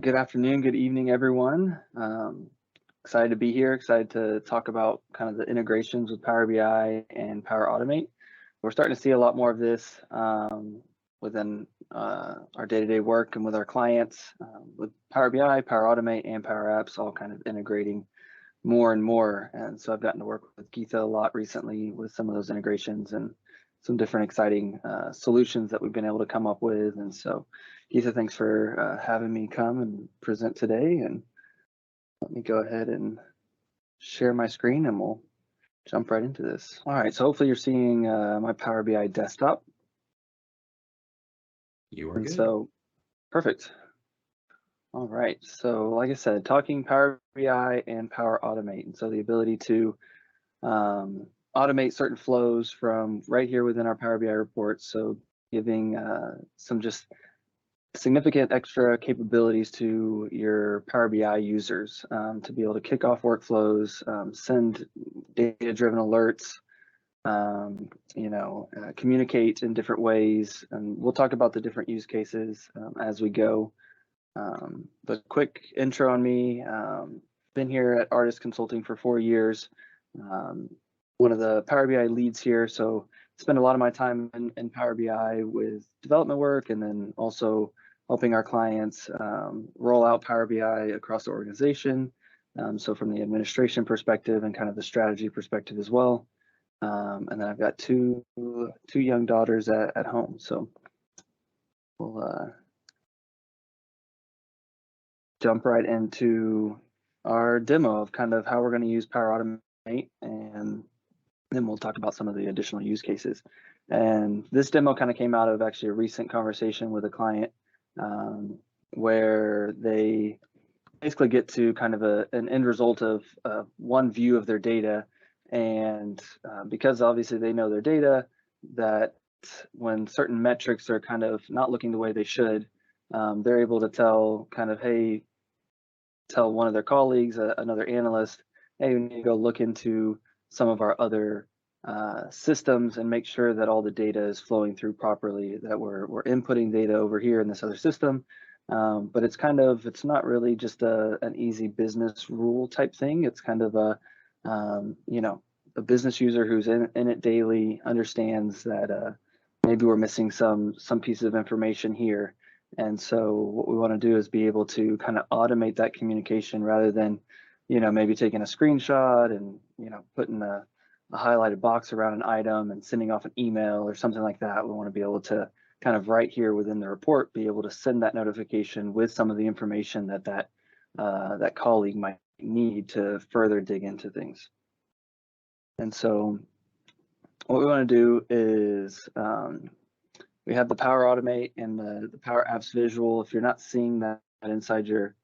Good afternoon, good evening, everyone. Excited to be here, excited to talk about kind of the integrations with Power BI and Power Automate. We're starting to see a lot more of this within our day-to-day work and with our clients with Power BI, Power Automate, and Power Apps all kind of integrating more and more. And so I've gotten to work with Geetha a lot recently with some of those integrations and some different exciting solutions that we've been able to come up with. And so Geetha, thanks for having me come and present today. And let me go ahead and share my screen and we'll jump right into this. All right, so hopefully you're seeing my Power BI desktop. You are And good. so, perfect. All right, so like I said, talking Power BI and Power Automate. And so the ability to automate certain flows from right here within our Power BI reports. So giving some just significant extra capabilities to your Power BI users to be able to kick off workflows, send data-driven alerts, communicate in different ways. And we'll talk about the different use cases as we go. But quick intro on me, been here at Artis Consulting for 4 years. One of the Power BI leads here, so spend a lot of my time in Power BI with development work and then also helping our clients roll out Power BI across the organization. So from the administration perspective and kind of the strategy perspective as well. And then I've got two young daughters at home, so we'll jump right into our demo of kind of how we're going to use Power Automate, and then we'll talk about some of the additional use cases. And this demo kind of came out of actually a recent conversation with a client where they basically get to kind of an end result of one view of their data. And because obviously they know their data, that when certain metrics are kind of not looking the way they should, they're able to tell one of their colleagues, another analyst, hey, we need to go look into some of our other systems and make sure that all the data is flowing through properly, that we're inputting data over here in this other system. But it's not really just an easy business rule type thing. It's kind of a business user who's in it daily understands that maybe we're missing some pieces of information here. And so what we want to do is be able to kind of automate that communication rather than, maybe taking a screenshot and, putting a highlighted box around an item and sending off an email or something like that. We want to be able to kind of right here within the report, be able to send that notification with some of the information that colleague might need to further dig into things. And so what we want to do is we have the Power Automate and the Power Apps visual. If you're not seeing that inside your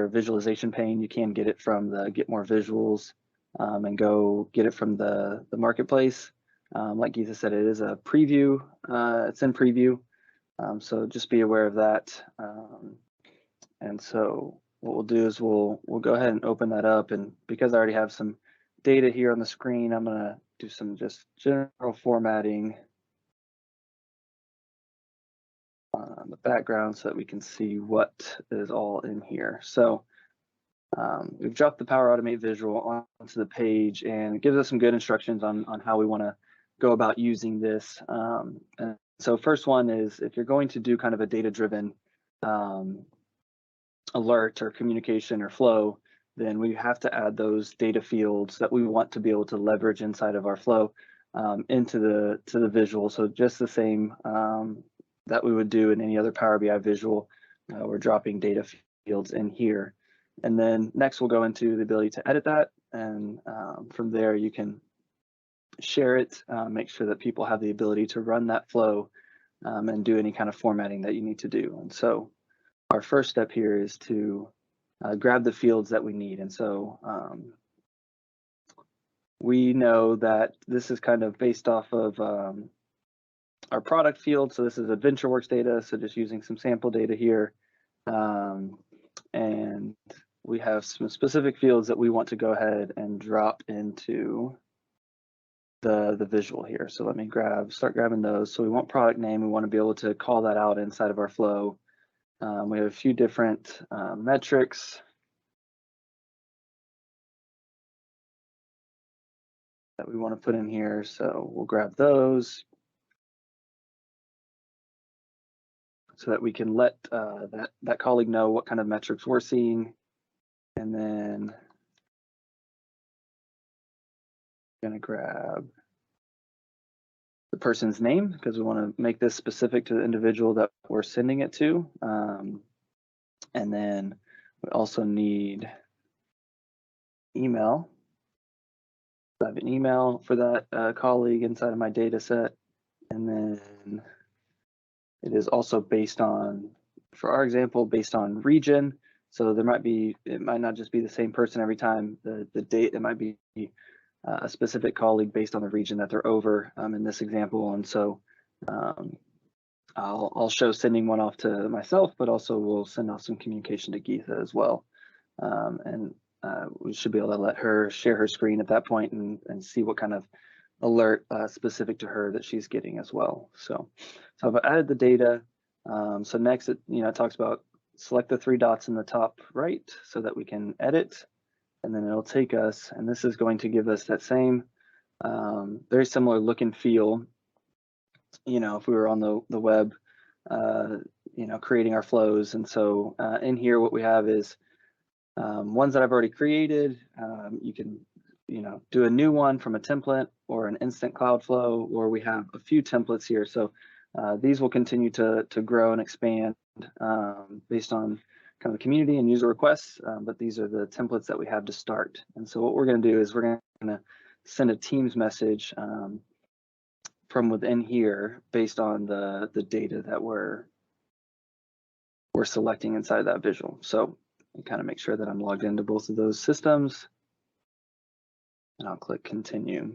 visualization pane, you can get it from the Get More Visuals and go get it from the marketplace. Like Geetha said, it is a preview. It's in preview, so just be aware of that. And so what we'll do is we'll go ahead and open that up. And because I already have some data here on the screen, I'm going to do some just general formatting on the background so that we can see what is all in here. So we've dropped the Power Automate visual onto the page, and it gives us some good instructions on how we want to go about using this. And so first one is, if you're going to do kind of a data-driven alert or communication or flow, then we have to add those data fields that we want to be able to leverage inside of our flow into the visual. So just the same that we would do in any other Power BI visual, we're dropping data fields in here. And then next we'll go into the ability to edit that. And from there you can share it, make sure that people have the ability to run that flow and do any kind of formatting that you need to do. And so our first step here is to grab the fields that we need. And so we know that this is kind of based off of our product field. So this is AdventureWorks data. So just using some sample data here. And we have some specific fields that we want to go ahead and drop into the visual here. So let me start grabbing those. So we want product name. We want to be able to call that out inside of our flow. We have a few different metrics that we want to put in here, so we'll grab those so that we can let that colleague know what kind of metrics we're seeing. And then I'm going to grab the person's name because we want to make this specific to the individual that we're sending it to. And then we also need email. I have an email for that colleague inside of my data set. And then it is also based on, for our example, based on region. So there might be, it might not just be the same person every time. The date, it might be a specific colleague based on the region that they're over in this example. And so I'll show sending one off to myself, but also we'll send off some communication to Geetha as well. And we should be able to let her share her screen at that point and see what kind of alert specific to her that she's getting as well. So I've added the data. So next, it talks about select the 3 dots in the top right so that we can edit, and then it'll take us, and this is going to give us that same very similar look and feel. If we were on the web, creating our flows. And so in here, what we have is ones that I've already created. You can do a new one from a template or an instant cloud flow, or we have a few templates here. So these will continue to grow and expand based on kind of the community and user requests, but these are the templates that we have to start. And so what we're going to do is we're going to send a Teams message from within here based on the data that we're selecting inside that visual. So kind of make sure that I'm logged into both of those systems, and I'll click continue.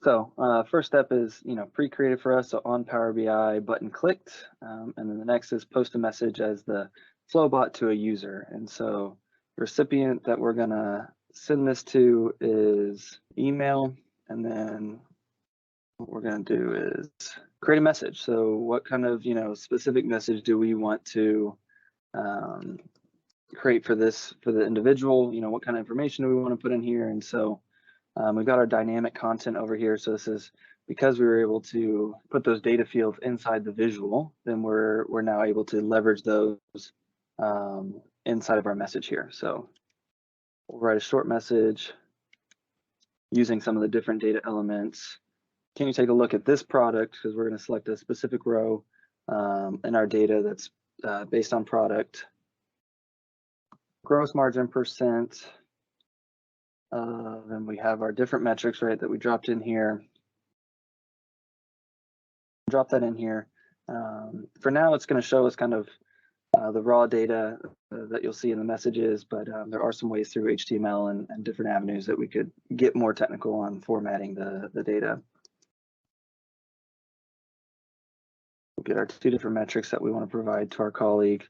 So first step is pre-created for us, so on Power BI, button clicked, and then the next is post a message as the flow bot to a user. And so the recipient that we're gonna send this to is email, and then what we're going to do is create a message. So what kind of specific message do we want to create for the individual? What kind of information do we want to put in here? And so we've got our dynamic content over here. So this is because we were able to put those data fields inside the visual, then we're now able to leverage those inside of our message here. So we'll write a short message using some of the different data elements. Can you take a look at this product? Because we're going to select a specific row in our data that's based on product. Gross margin percent. Then we have our different metrics, right, that we dropped in here. Drop that in here. For now, it's going to show us kind of the raw data that you'll see in the messages, but there are some ways through HTML and different avenues that we could get more technical on formatting the data. We'll get our 2 different metrics that we want to provide to our colleague.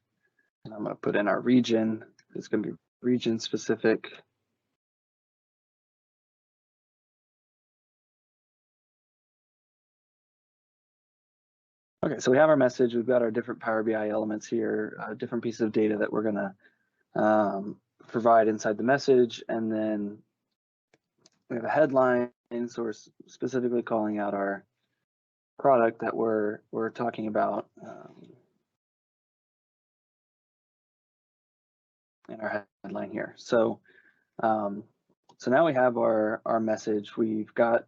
And I'm going to put in our region. It's going to be region specific. Okay, so we have our message. We've got our different Power BI elements here, different pieces of data that we're going to provide inside the message. And then we have a headline, so we're specifically calling out our product that we're talking about in our headline here. So so now we have our message. We've got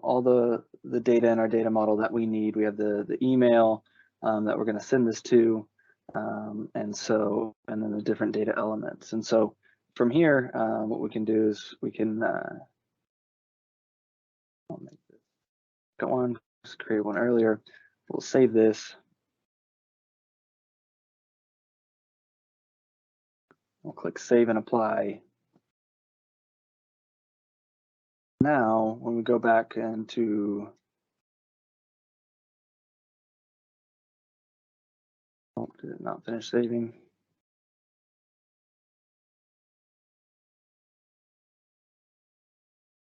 all the data in our data model that we need. We have the email that we're going to send this to, and then the different data elements. And so from here, what we can do is we can I'll make this go on. Just create one earlier. We'll save this. We'll click save and apply. Now, when we go back into did it not finish saving?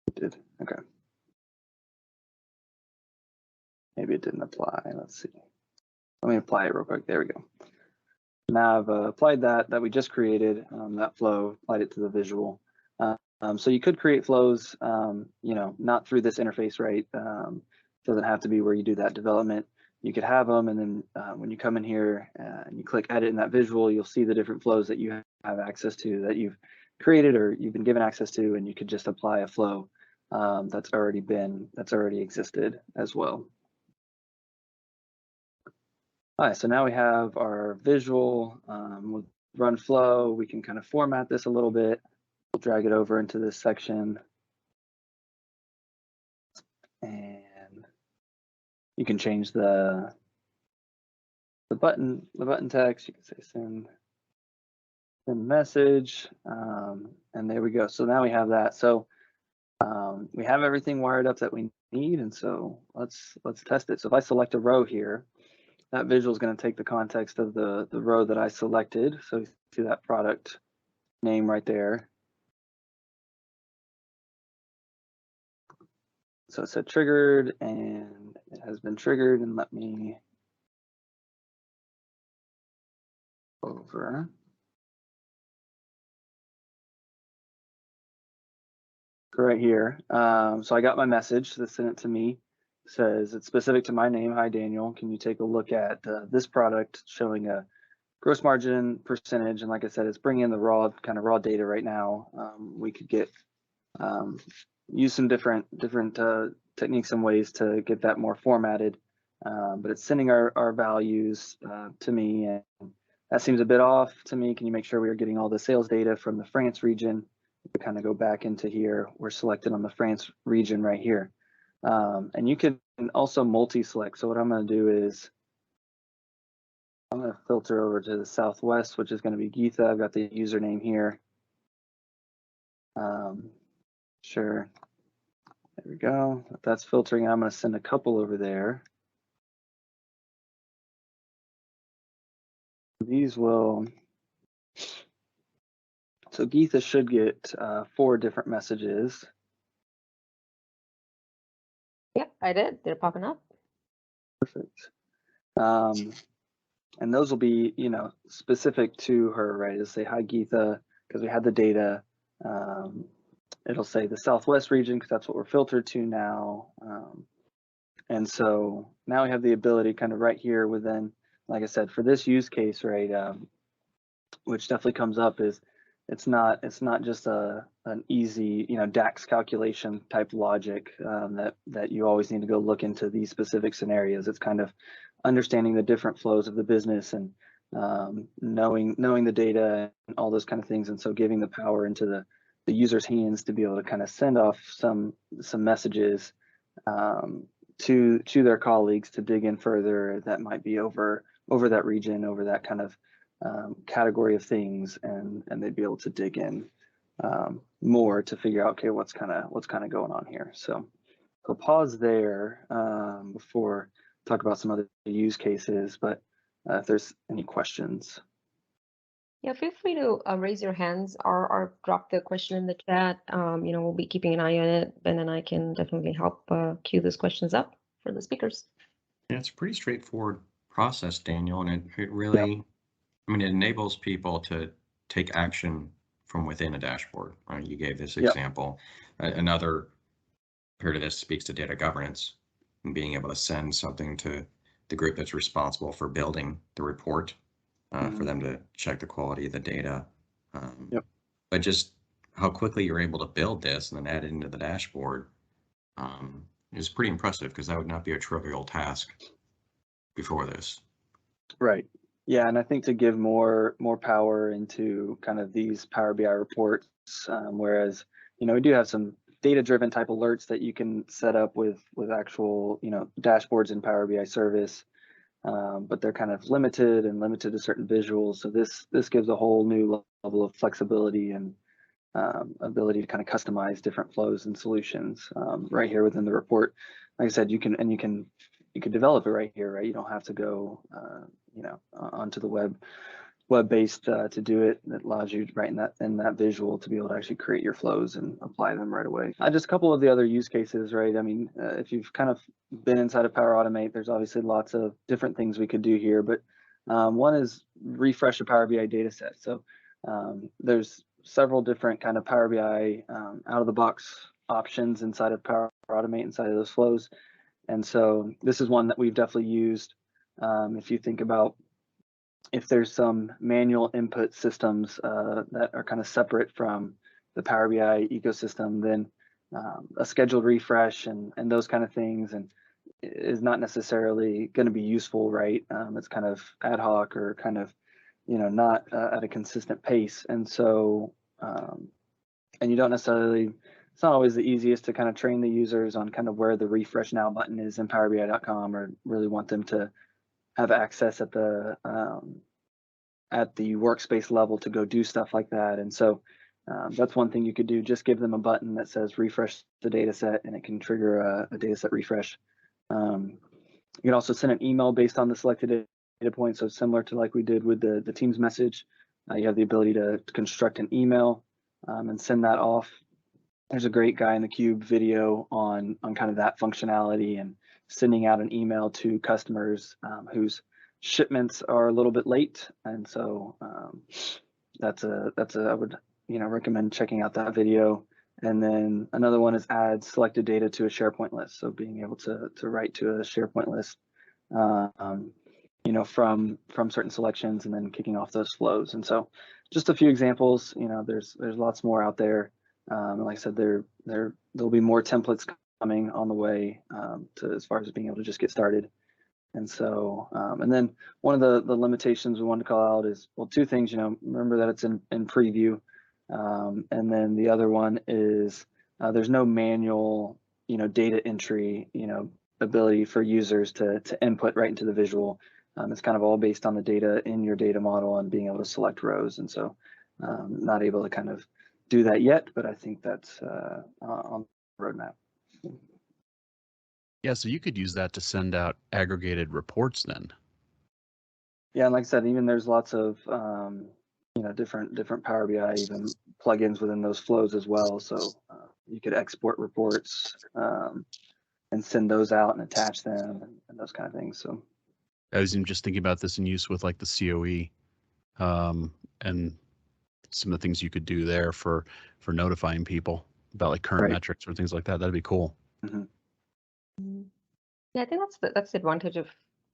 It did. Okay. Maybe it didn't apply. Let's see. Let me apply it real quick. There we go. Now I've applied that we just created, that flow, applied it to the visual. So you could create flows, not through this interface, right? Doesn't have to be where you do that development. You could have them, and then when you come in here and you click edit in that visual, you'll see the different flows that you have access to, that you've created or you've been given access to, and you could just apply a flow that's already existed as well. All right, so now we have our visual with run flow. We can kind of format this a little bit. We'll drag it over into this section. And you can change the button text. You can say send message, and there we go. So now we have that. So we have everything wired up that we need, and so let's test it. So if I select a row here, that visual is going to take the context of the row that I selected. So you see that product name right there. So it said triggered, and it has been triggered, and let me over. Right here. So I got my message that sent it to me. It says it's specific to my name. Hi, Daniel. Can you take a look at this product showing a gross margin percentage? And like I said, it's bringing in the raw data right now. We could get use some different techniques and ways to get that more formatted. But it's sending our values to me, and that seems a bit off to me. Can you make sure we are getting all the sales data from the France region? We kind of go back into here. We're selected on the France region right here. And you can also multi-select. So what I'm going to do is I'm going to filter over to the Southwest, which is going to be Geetha. I've got the username here. Sure. There we go. That's filtering. I'm going to send a couple over there. These will. So Geetha should get 4 different messages. Yep, I did. They're popping up. Perfect. And those will be, specific to her, right? It'll say, hi, Geetha, because we had the data. It'll say the Southwest region, because that's what we're filtered to now. And so now we have the ability kind of right here within, like I said, for this use case, right, which definitely comes up, is it's not just an easy, DAX calculation type logic that you always need to go look into these specific scenarios. It's kind of understanding the different flows of the business and knowing the data and all those kind of things, and so giving the power into the user's hands to be able to kind of send off some messages to their colleagues to dig in further that might be over that region, over that kind of category of things, and they'd be able to dig in more to figure out, okay, what's kind of going on here. So pause there before talk about some other use cases, but if there's any questions. Yeah, feel free to raise your hands or drop the question in the chat. We'll be keeping an eye on it, and then I can definitely help queue those questions up for the speakers. Yeah, it's a pretty straightforward process, Daniel, and it really, yep. It enables people to take action from within a dashboard. You gave this example. Yep. Another part of this speaks to data governance and being able to send something to the group that's responsible for building the report for them to check the quality of the data. Yep. But just how quickly you're able to build this and then add it into the dashboard is pretty impressive, because that would not be a trivial task before this. Right. Yeah, and I think to give more power into kind of these Power BI reports, whereas we do have some data-driven type alerts that you can set up with actual dashboards in Power BI service, but they're kind of limited to certain visuals. So this gives a whole new level of flexibility and ability to kind of customize different flows and solutions right here within the report. Like I said, you can develop it right here, right? You don't have to go onto the web-based to do it. That allows you right in that visual to be able to actually create your flows and apply them right away. Just a couple of the other use cases, right? If you've kind of been inside of Power Automate, there's obviously lots of different things we could do here, but One is refresh a Power BI data set. So there's several different kind of Power BI out of the box options inside of Power Automate, inside of those flows. And so this is one that we've definitely used. If you think about if there's some manual input systems that are kind of separate from the Power BI ecosystem, then a scheduled refresh and those kind of things and is not necessarily going to be useful, right? It's kind of ad hoc or kind of, not at a consistent pace. And so, and you don't necessarily, it's not always the easiest to kind of train the users on kind of where the refresh now button is in PowerBI.com, or really want them to have access at the workspace level to go do stuff like that. And so that's one thing you could do. Just give them a button that says refresh the data set, and it can trigger a data set refresh. You can also send an email based on the selected data point. So similar to like we did with the Teams message, you have the ability to construct an email and send that off. There's a great Guy in the Cube video on kind of that functionality and sending out an email to customers whose shipments are a little bit late. And so I would recommend checking out that video. And then another one is add selected data to a SharePoint list. So being able to write to a SharePoint list, from certain selections and then kicking off those flows. And so just a few examples, there's lots more out there. And like I said, there'll be more templates coming on the way to as far as being able to just get started. And so, and then one of the limitations we wanted to call out is, well, two things, remember that it's in preview. And then the other one is there's no manual, data entry, ability for users to input right into the visual. It's kind of all based on the data in your data model and being able to select rows. And so not able to kind of do that yet, but I think that's on the roadmap. Yeah, so you could use that to send out aggregated reports then. Yeah, and like I said, even there's lots of different Power BI even plugins within those flows as well. So you could export reports and send those out and attach them and those kind of things. So I was even just thinking about this in use with like the COE and some of the things you could do there for notifying people about like current metrics or things like that. That'd be cool. Mm-hmm. Yeah, I think that's the advantage of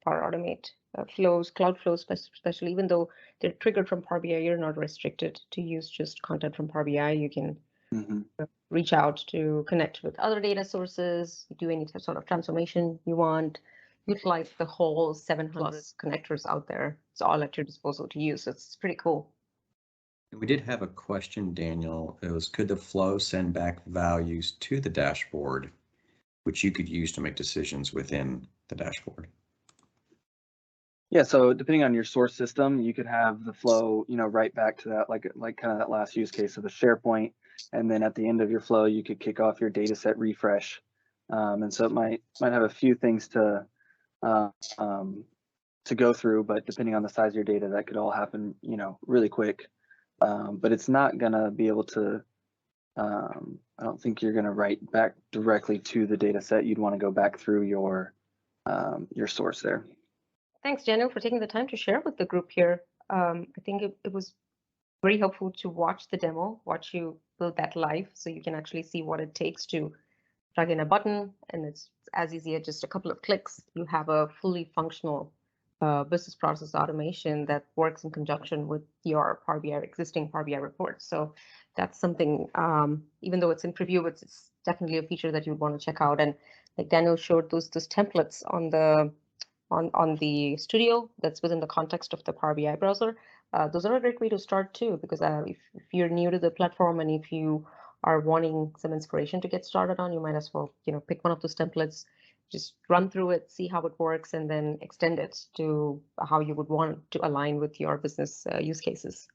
Power Automate flows, cloud flows, especially. Even though they're triggered from Power BI, you're not restricted to use just content from Power BI. You can reach out to connect with other data sources, do any sort of transformation you want, utilize the whole 700 connectors out there. It's all at your disposal to use. It's pretty cool. We did have a question, Daniel. It was, could the flow send back values to the dashboard, which you could use to make decisions within the dashboard? Yeah, so depending on your source system, you could have the flow, right back to that, like kind of that last use case of the SharePoint. And then at the end of your flow, you could kick off your data set refresh. And so it might have a few things to go through, but depending on the size of your data, that could all happen, really quick. But it's not gonna be able to, I don't think you're gonna write back directly to the data set. You'd want to go back through your source there. Thanks, Daniel, for taking the time to share with the group here. I think it was very helpful to watch the demo, watch you build that live, so you can actually see what it takes to plug in a button, and it's as easy as just a couple of clicks. You have a fully functional business process automation that works in conjunction with your Power BI, existing Power BI reports. So that's something, even though it's in preview, it's definitely a feature that you'd want to check out. And like Daniel showed, those templates on the studio that's within the context of the Power BI browser. Those are a great way to start too, because if you're new to the platform and if you are wanting some inspiration to get started on, you might as well, pick one of those templates, just run through it, see how it works, and then extend it to how you would want to align with your business use cases.